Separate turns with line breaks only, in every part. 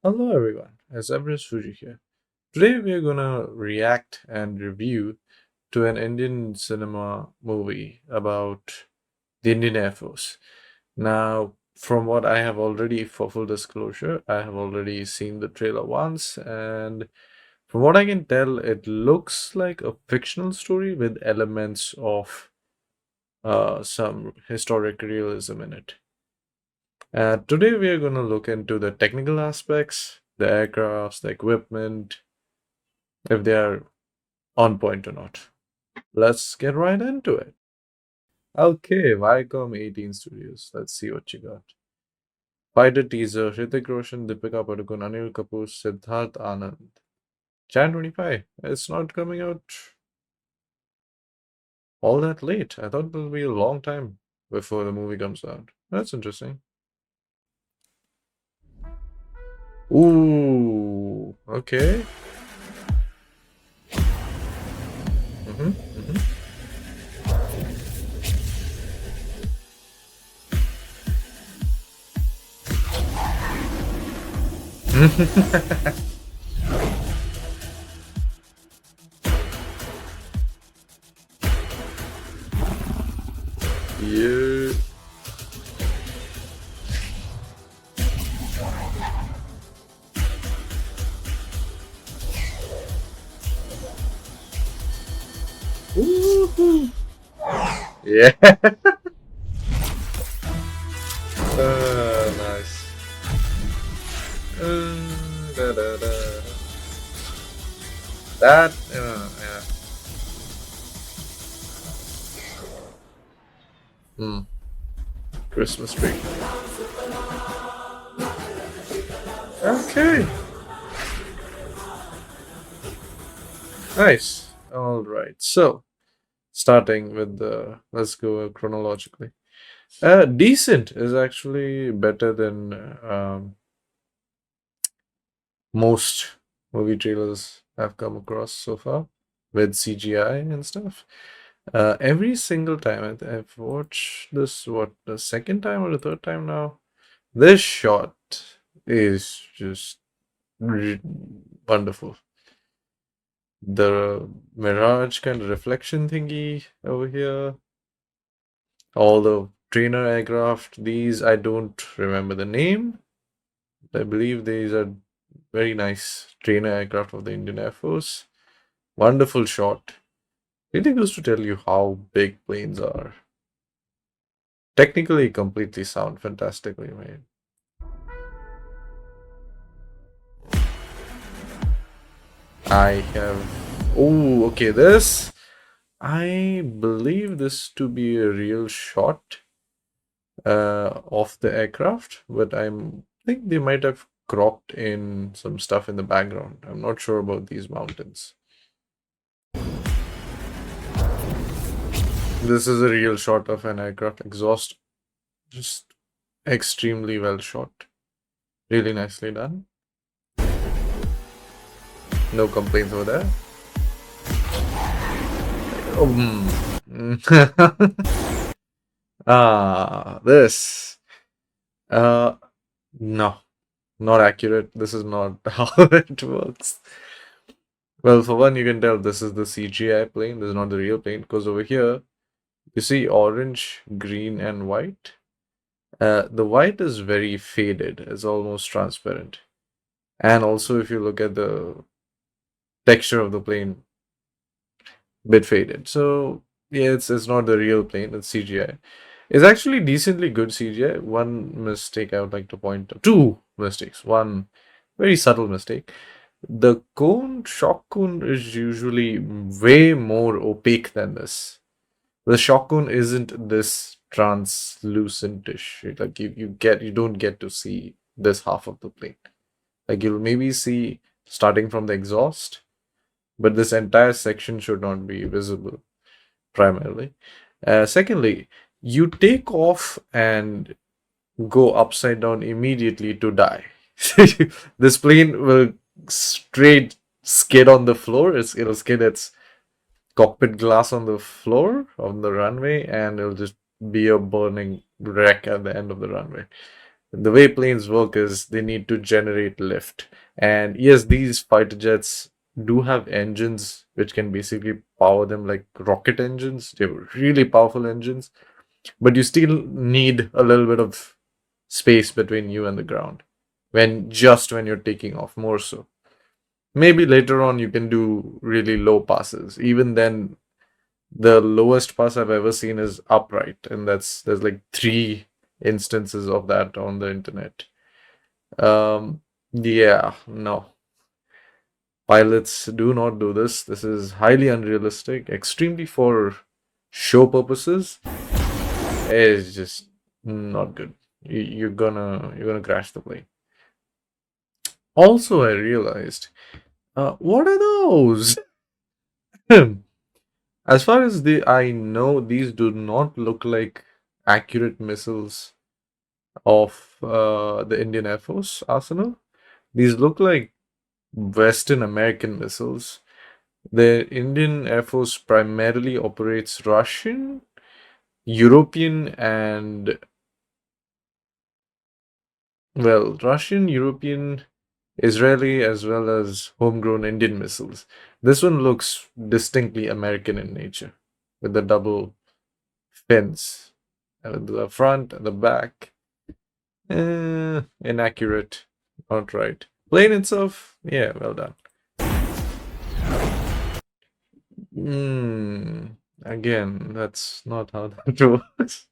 Hello everyone, it's Everest Fuji here. Today we are gonna react and review to an Indian cinema movie about the Indian Air Force. Now, from what I have already, for full disclosure, I have already seen the trailer once, and from what I can tell, it looks like a fictional story with elements of some historic realism in it. Today we are going to look into the technical aspects, the aircrafts, the equipment, if they are on point or not. Let's get right into it. Okay, Viacom 18 Studios. Let's see what you got. Fighter teaser, Hrithik Roshan, Deepika Padukone, Anil Kapoor, Siddharth Anand. Jan 25. It's not coming out all that late. I thought it'll be a long time before the movie comes out. That's interesting. Ooh, okay. Mm-hmm, mm-hmm. Yeah. Woohoo. Yeah. Nice. Da, da, da. That, yeah. Hmm. Christmas tree. Okay. Nice. All right. So, starting with the, let's go chronologically. Decent is actually better than most movie trailers I've come across so far with CGI and stuff. Every single time I've watched this, what, the second time or the third time now, this shot is just r- wonderful. The mirage kind of reflection thingy over here, all the trainer aircraft, these I don't remember the name. I believe these are very nice trainer aircraft of the Indian Air Force. Wonderful shot. Really goes to tell you how big planes are. Technically, completely sound, fantastically made. I have. Oh, okay. This. I believe this to be a real shot of the aircraft, but think they might have cropped in some stuff in the background. I'm not sure about these mountains. This is a real shot of an aircraft exhaust. Just extremely well shot. Really nicely done. No complaints over there. This. Uh, no, not accurate. This is not how it works. Well, for one, you can tell this is the CGI plane. This is not the real plane because over here you see orange, green, and white. The white is very faded. It's almost transparent. And also, if you look at the texture of the plane, bit faded. So yeah, it's not the real plane. It's CGI. It's actually decently good CGI. One mistake I would like to point out. Two mistakes. One very subtle mistake. The cone, shock cone, is usually way more opaque than this. The shock cone isn't this translucentish. Like you don't get to see this half of the plane. Like you'll maybe see starting from the exhaust, but this entire section should not be visible primarily. Secondly, you take off and go upside down immediately to die. This plane will straight skid on the floor. It'll skid its cockpit glass on the floor on the runway, and it'll just be a burning wreck at the end of the runway. The way planes work is they need to generate lift. And yes, these fighter jets do have engines which can basically power them like rocket engines. They're really powerful engines, but you still need a little bit of space between you and the ground when you're taking off, more so. Maybe later on you can do really low passes. Even then, the lowest pass I've ever seen is upright, and there's like three instances of that on the internet. Yeah, no. Pilots do not do this. This is highly unrealistic, extremely for show purposes. It's just not good. You're gonna crash the plane. Also, I realized, what are those? As far as I know, these do not look like accurate missiles of the Indian Air Force arsenal. These look like Western American missiles. The Indian Air Force primarily operates Russian, European, and well, Russian, European, Israeli, as well as homegrown Indian missiles. This one looks distinctly American in nature, with the double fins, the front and the back. Inaccurate, not right. Plane itself, yeah, well done. Hmm. Again, that's not how that works.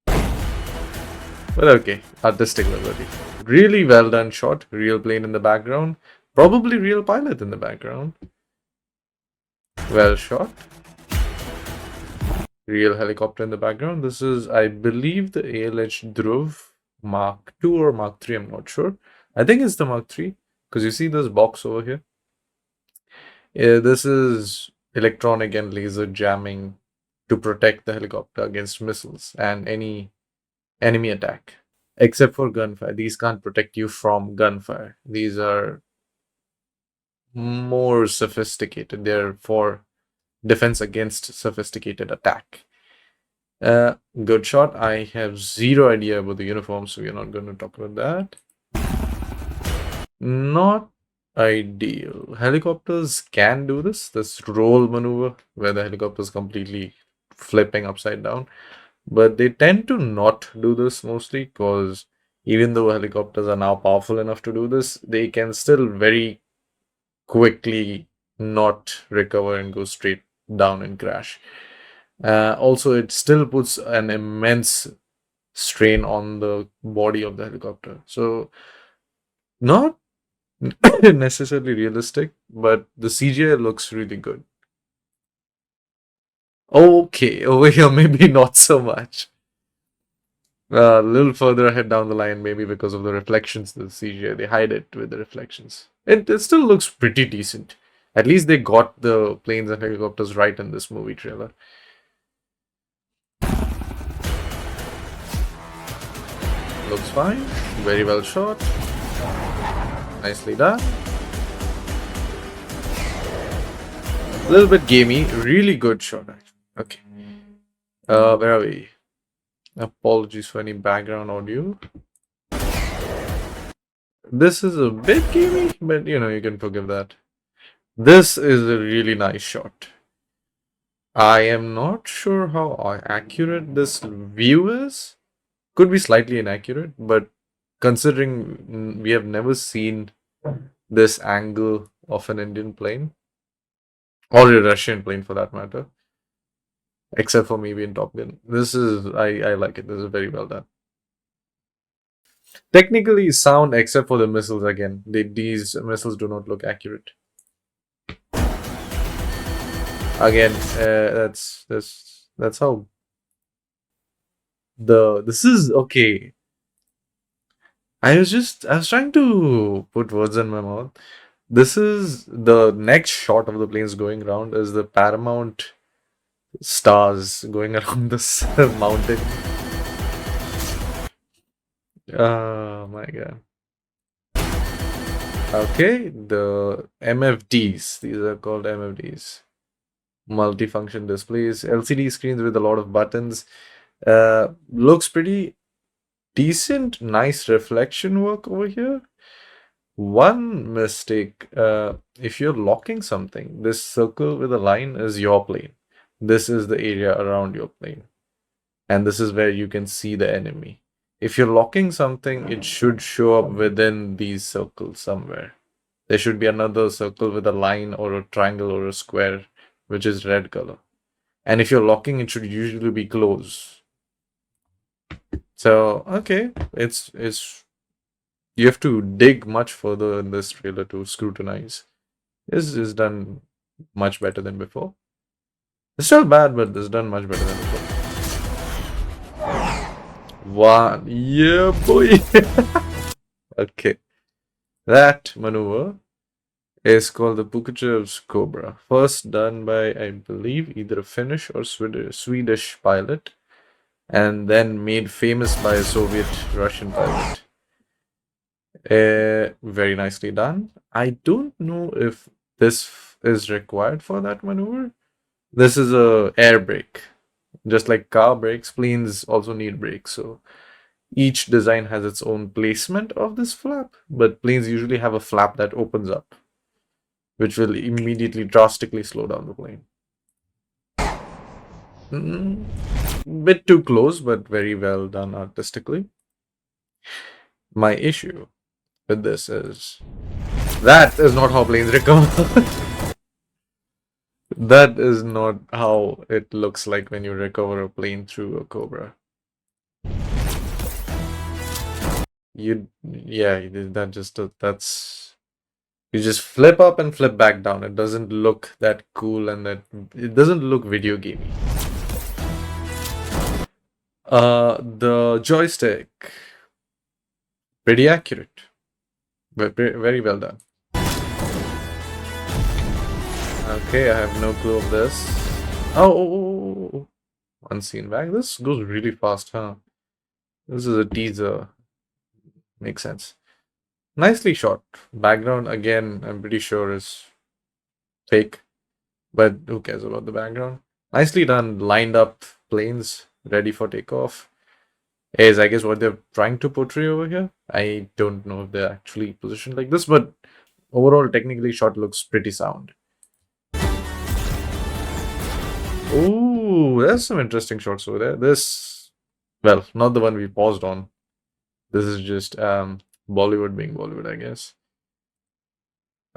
But okay, artistic liberty. Really well done shot. Real plane in the background. Probably real pilot in the background. Well shot. Real helicopter in the background. This is, I believe, the ALH Dhruv Mark II or Mark III. I'm not sure. I think it's the Mark III because you see this box over here. This is electronic and laser jamming to protect the helicopter against missiles and any enemy attack. Except for gunfire. These can't protect you from gunfire. These are more sophisticated. They're for defense against sophisticated attack. Good shot. I have zero idea about the uniform, so we're not going to talk about that. Not ideal. Helicopters can do this roll maneuver where the helicopter is completely flipping upside down, but they tend to not do this mostly because even though helicopters are now powerful enough to do this, they can still very quickly not recover and go straight down and crash. Also, it still puts an immense strain on the body of the helicopter. So, not necessarily realistic, but the CGI looks really good. Okay, over here, maybe not so much. A little further ahead down the line, maybe because of the reflections, the CGI, they hide it with the reflections. It still looks pretty decent. At least they got the planes and helicopters right in this movie trailer. Looks fine. Very well shot. Nicely done. A little bit gamey. Really good shot, actually. Okay. Where are we? Apologies for any background audio. This is a bit gamey, but you can forgive that. This is a really nice shot. I am not sure how accurate this view is. Could be slightly inaccurate, but considering we have never seen this angle of an Indian plane, or a Russian plane for that matter, except for maybe in Top Gun, I like it. This is very well done. Technically sound, except for the missiles again. These missiles do not look accurate. Again, that's how this is okay. I was trying to put words in my mouth. This is the next shot of the planes going around is the Paramount stars going around this mountain. Oh my god. Okay, the MFDs. These are called MFDs. Multifunction displays. LCD screens with a lot of buttons. Looks pretty decent, nice reflection work over here. One mistake, if you're locking something, this circle with a line is your plane. This is the area around your plane. And this is where you can see the enemy. If you're locking something, it should show up within these circles somewhere. There should be another circle with a line or a triangle or a square, which is red color. And if you're locking, it should usually be close. So, okay, it's you have to dig much further in this trailer to scrutinize. This is done much better than before. It's still bad, but it's done much better than before. One, yeah, boy. Okay, that maneuver is called the Pukachev's Cobra. First done by, I believe, either a Finnish or Swedish pilot, and then made famous by a Soviet Russian pilot. Very nicely done. I don't know if this is required for that maneuver. This is a air brake. Just like car brakes, planes also need brakes. So each design has its own placement of this flap, but planes usually have a flap that opens up, which will immediately drastically slow down the plane. Bit too close, but very well done artistically. My issue with this is that is not how planes recover. That is not how it looks like when you recover a plane through a Cobra. That's you just flip up and flip back down. It doesn't look that cool and that it doesn't look video gamey. The joystick, pretty accurate, but very well done. Okay, I have no clue of this. Oh, unseen back. This goes really fast, huh? This is a teaser. Makes sense. Nicely shot. Background again, I'm pretty sure is fake, but who cares about the background? Nicely done. Lined up planes ready for takeoff. Is I guess what they're trying to portray over here. I don't know if they're actually positioned like this, but overall, technically, shot looks pretty sound. Ooh, there's some interesting shots over there. This, well, not the one we paused on. This is just Bollywood being Bollywood, I guess.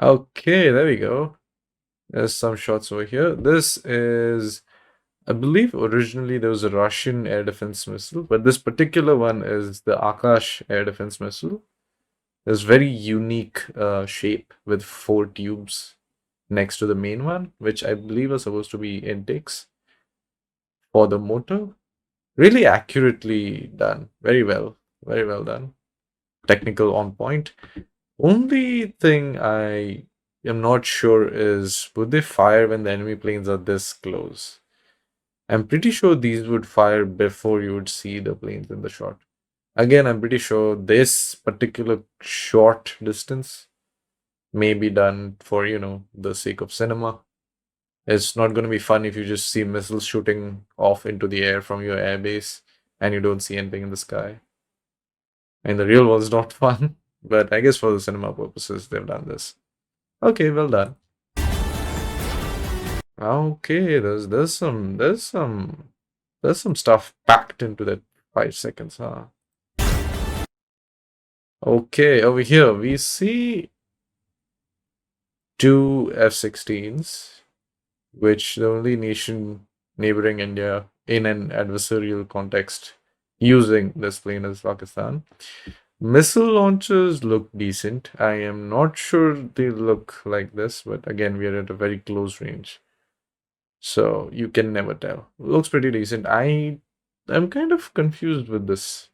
Okay, there we go. There's some shots over here. This is, I believe, originally there was a Russian air defense missile, but this particular one is the Akash air defense missile. There's very unique shape with 4 tubes next to the main one, which I believe are supposed to be intakes for the motor. Really accurately done. Very well. Very well done. Technical on point. Only thing I am not sure is would they fire when the enemy planes are this close? I'm pretty sure these would fire before you would see the planes in the shot. Again, I'm pretty sure this particular short distance may be done for, the sake of cinema. It's not going to be fun if you just see missiles shooting off into the air from your airbase and you don't see anything in the sky. And the real world's not fun, but I guess for the cinema purposes, they've done this. Okay, well done. Okay, there's some stuff packed into that 5 seconds, huh? Okay, over here we see 2 F-16s, which the only nation neighboring India in an adversarial context using this plane is Pakistan. Missile launchers look decent. I am not sure they look like this, but again, we are at a very close range. So you can never tell. Looks pretty decent. I'm kind of confused with this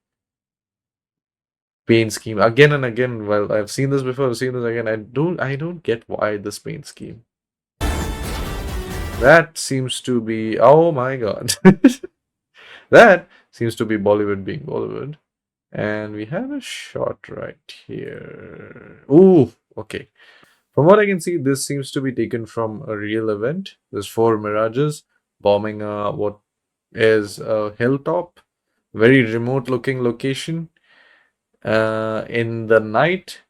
paint scheme again and again. Well, I've seen this before, I've seen this again. I don't get why this paint scheme. That seems to be, oh my god. That seems to be Bollywood being Bollywood. And we have a shot right here. Ooh, okay. From what I can see, this seems to be taken from a real event. There's 4 Mirages bombing what is a hilltop, very remote looking location. In the night,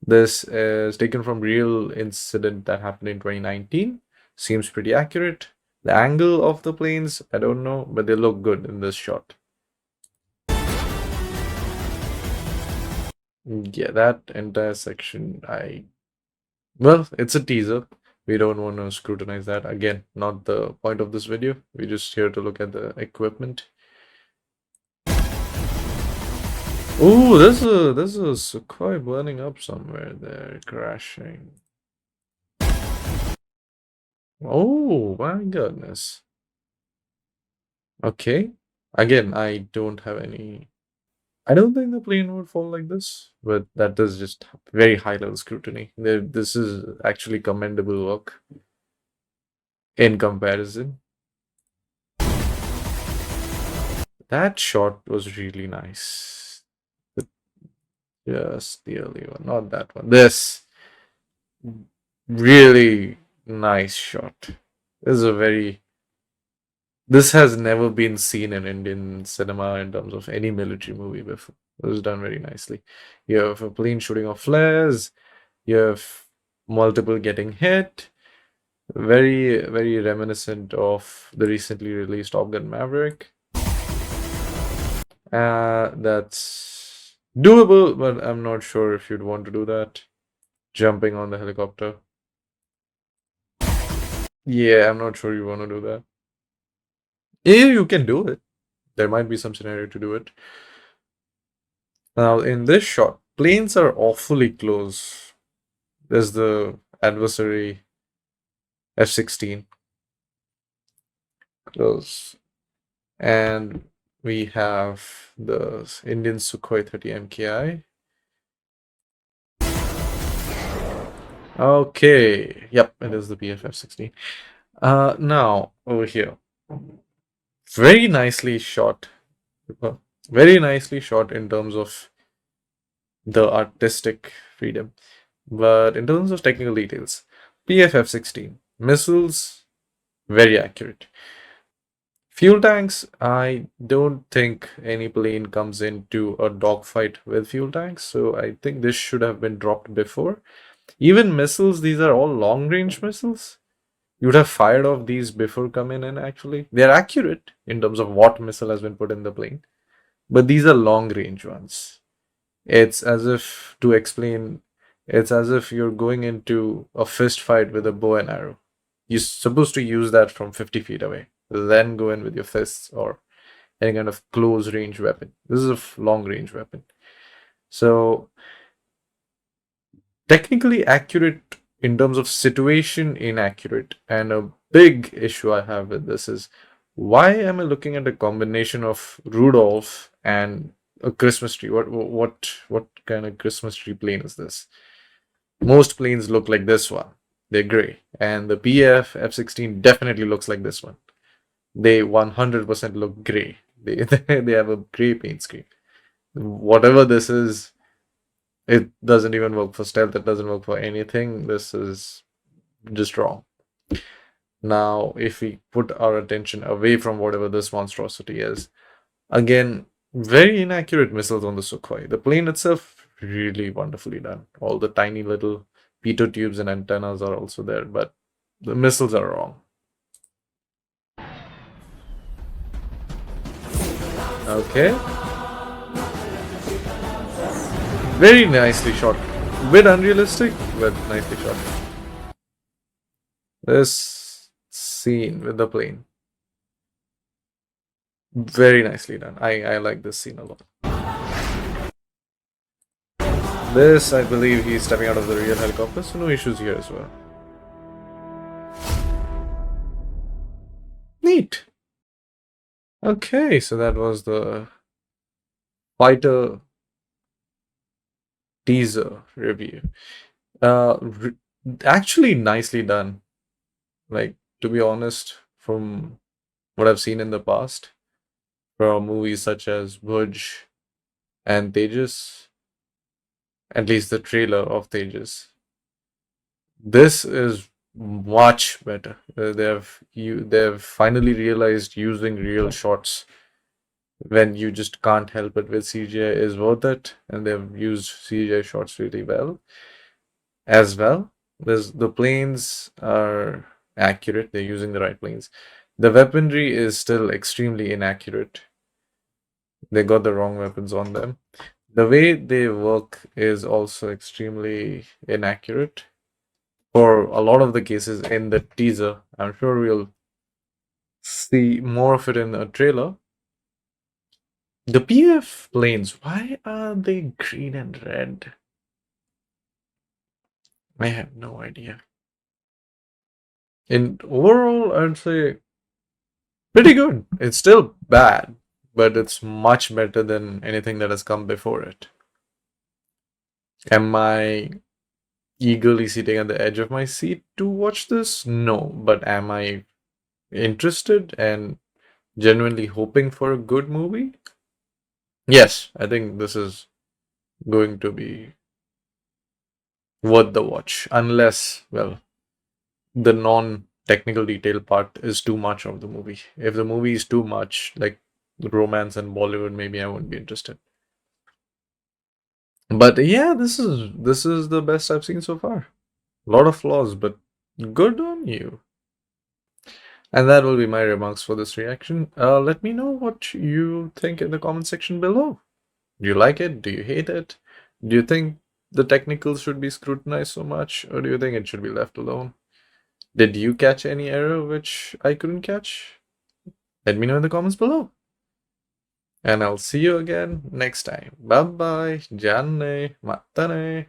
this is taken from real incident that happened in 2019. Seems pretty accurate. The angle of the planes, I don't know, but they look good in this shot. Yeah, that entire section, well, it's a teaser. We don't want to scrutinize that. Again, not the point of this video. We're just here to look at the equipment. Ooh, there's a Sukhoi burning up somewhere there, crashing. Oh my goodness. Okay. Again, I don't have any. I don't think the plane would fall like this, but that is just very high level scrutiny. This is actually commendable work in comparison. That shot was really nice. Just the early one, not that one. This really nice shot. This is a very. This has never been seen in Indian cinema in terms of any military movie before. It was done very nicely. You have a plane shooting off flares. You have multiple getting hit. Very, very reminiscent of the recently released Top Gun Maverick. That's doable, but I'm not sure if you'd want to do that. Jumping on the helicopter. Yeah, I'm not sure you want to do that. Yeah, you can do it. There might be some scenario to do it. Now, in this shot, planes are awfully close. There's the adversary F-16 close. And we have the Indian Sukhoi 30 MKI. Okay, yep, it is the BFF 16. Now over here, very nicely shot, very nicely shot in terms of the artistic freedom, but in terms of technical details, BFF 16 missiles very accurate. Fuel tanks, I don't think any plane comes into a dogfight with fuel tanks, so I think this should have been dropped before. Even missiles, these are all long range missiles. You would have fired off these before coming in, actually. They're accurate in terms of what missile has been put in the plane, but these are long range ones. It's as if, to explain, it's as if you're going into a fist fight with a bow and arrow. You're supposed to use that from 50 feet away, then go in with your fists or any kind of close range weapon. This is a long range weapon. So, technically accurate in terms of situation, inaccurate. And a big issue I have with this is why am I looking at a combination of Rudolph and a Christmas tree? What kind of Christmas tree plane is this? Most planes look like this one. They're gray. And the PF F-16 definitely looks like this one. They 100% look gray. They have a gray paint scheme. Whatever this is, it doesn't even work for stealth. It doesn't work for anything. This is just wrong. Now, if we put our attention away from whatever this monstrosity is, again, very inaccurate missiles on the Sukhoi. The plane itself, really wonderfully done. All the tiny little pitot tubes and antennas are also there, but the missiles are wrong. Okay. Very nicely shot. Bit unrealistic, but nicely shot. This scene with the plane. Very nicely done. I like this scene a lot. This, I believe he's stepping out of the real helicopter, so no issues here as well. Neat. Okay, so that was the fighter teaser review. Actually nicely done. Like, to be honest, from what I've seen in the past, from movies such as Bhuj and Tejas, at least the trailer of Tejas, this is much better. They've finally realized using real shots when you just can't help it with CGI is worth it, and they've used CGI shots really well as well. The planes are accurate, they're using the right planes. The weaponry is still extremely inaccurate. They got the wrong weapons on them. The way they work is also extremely inaccurate for a lot of the cases in the teaser. I'm sure we'll see more of it in the trailer. The PF planes, why are they green and red? I have no idea. In overall, I'd say pretty good. It's still bad, but it's much better than anything that has come before it. Am I eagerly sitting at the edge of my seat to watch this? No, but am I interested and genuinely hoping for a good movie? Yes, I think this is going to be worth the watch, unless, well, the non-technical detail part is too much of the movie. If the movie is too much, like romance and Bollywood, maybe I won't be interested. But yeah, this is the best I've seen so far. A lot of flaws, but good on you. And that will be my remarks for this reaction. Let me know what you think in the comment section below. Do you like it? Do you hate it? Do you think the technicals should be scrutinized so much, or do you think it should be left alone? Did you catch any error which I couldn't catch? Let me know in the comments below. And I'll see you again next time. Bye bye. Janne. Matane.